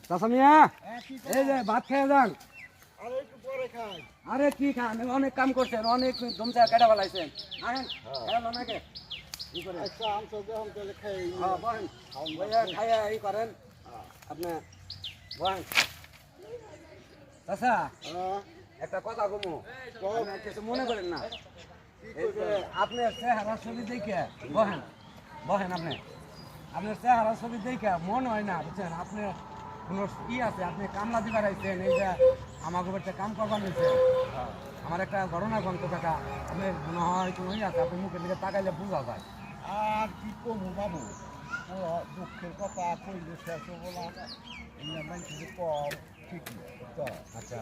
চাচা মিয়া এই যে ভাত খেয়ে যান। আরে কি খান, অনেক কাম করছেন, অনেক ধুমচা কেটে ফেলাইছেন। আহেন খেয়াল নাকি কি করে বহেন খাইয়া এই করেন আপনি বহেন। চাচা একটা কথা কমু, কিছু মনে করেন না। এই যে আপনার চেহারা ছবি দেখে বহেন বহেন আপনি আপনার চেহারা ছবি দেখে মনে হয় না বুঝছেন আপনি কোনো ই আছে, আপনি কামলা দিবার আইছেন, এই যে আমাকে একটা কাম করবার নিয়েছেন। আমার একটা ঘটনা গন্ত টাকা আপনার মনে হয় কোনো ই আছে, আপনি মুখের দিকে তাকাইলে বোঝা যায়। আর কি কমু বাবু, দুঃখের কথা কইলে শেষ হবো না। মানুষের কম ঠিক তো আচ্ছা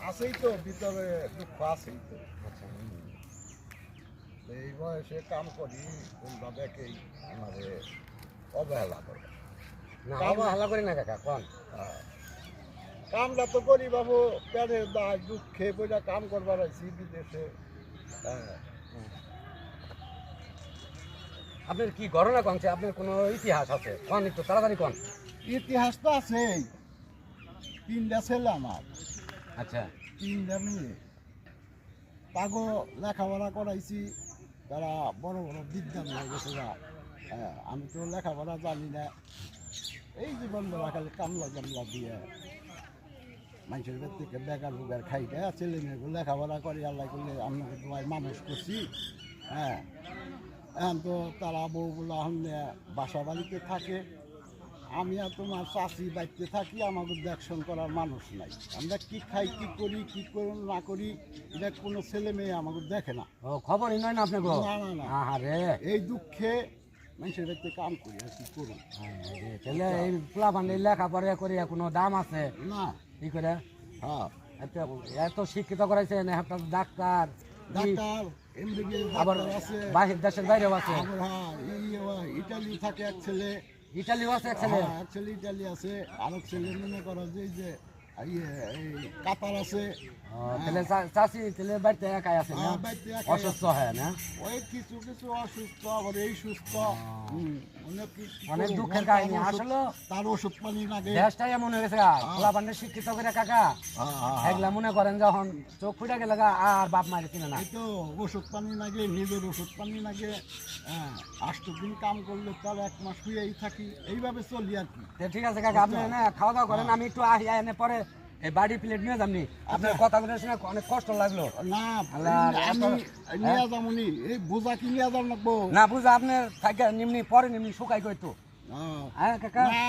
আছেই তো ভিতরে দুঃখ আছেই তো। আচ্ছা এই বয়সে কাম করি তোমরা দেখেই আমাদের অবহেলা করে না অবহেলা করি না কাকা কোন। কামটা তো করি বাবু, পেটের দায় দুঃখে বইটা কাম করবার আছি বিদেশে। হ্যাঁ আপনার কি ঘটনা কমছে, আপনার কোনো ইতিহাস আছে কোন, একটু তাড়াতাড়ি কোন। ইতিহাস তো আছেই, 3টা ছেলে আমার, আচ্ছা 3টা মেয়ে। তাগো লেখাপড়া করাইছি, তারা বড় বড় বিদ্যালয় হয়ে গেছে না। হ্যাঁ আমি তো লেখাপড়া জানি না, এই জীবন বেলা খালি কামলা জামলা দিয়ে মানুষের বাড়ি থেকে বেকার বুকার খাই দেয়। ছেলে মেয়েগুলো লেখাপড়া করে আল্লাহ করলে আপনাকে দোয়ায় মানুষ করছি। হ্যাঁ এখন তো তারা বউগুলো সামনে বাসা বাড়িতে থাকে, আমি আর তোমার চাষি বাড়িতে থাকি, আমাদের দেখশন করার মানুষ নাই। আমরা কি খাই কি করি কি করুন না করি এটা কোনো ছেলে মেয়ে আমাকে দেখে না। ও খবরই নয় না আপনি গো। না না না, আরে এই দুঃখে মানুষের বাড়িতে কাম করি আর কি করুন। তাহলে এই পোলা পান্ডি লেখাপড়া করে কোনো দাম আছে না কি করে? হ্যাঁ একটা এত শিক্ষিত করাইছেন, একটা ডাক্তার ডাক্তার এমবিবিএস আবার আছে, বাহির দেশের বাইরেও আছে, আবার হ্যাঁ ইটালি থাকে এক ছেলে। ইটালিও আছে এক ছেলে। হ্যাঁ এক ছেলে ইটালি আছে, আরেক ছেলে মনে করো যে এই যে এই কাতার আছে। তাহলে চাষি তাহলে বাড়িতে একাই আছে না, হ্যাঁ, বাড়িতে একাই অসুস্থ হয় না? ওই কিছু কিছু অসুস্থ, আবার এই সুস্থ। অনেক দুঃখের কাহিনী আসলে। তার ওষুধ পানি লাগে। দেশটাই এমন হয়ে গেছে পোলা পান্ডি শিক্ষিত করে কাকা এগুলা মনে করেন যখন চোখ ফুটে গেলে আর বাপ মায়ের কিনে না। এই তো ওষুধ পানি লাগে, নিজের ওষুধ পানি লাগে। হ্যাঁ 8 দিন কাম করলে তার 1 মাস শুয়েই থাকি, এইভাবে চলি আর কি। ঠিক আছে কাকা, আপনি না খাওয়া দাওয়া করেন, আমি একটু আহি এনে পরে এই বাড়ি প্লেট নিয়ে যামনি। আপনার কথাগুলো শুনে অনেক কষ্ট লাগলো। না আমি নিয়ে যাবনি, এই বোঝা কি নিয়ে যাবো না বুঝা আপনার থাকে নিমনি পরে নিমনি শুকাই কইতো। হ্যাঁ হ্যাঁ কাকা। না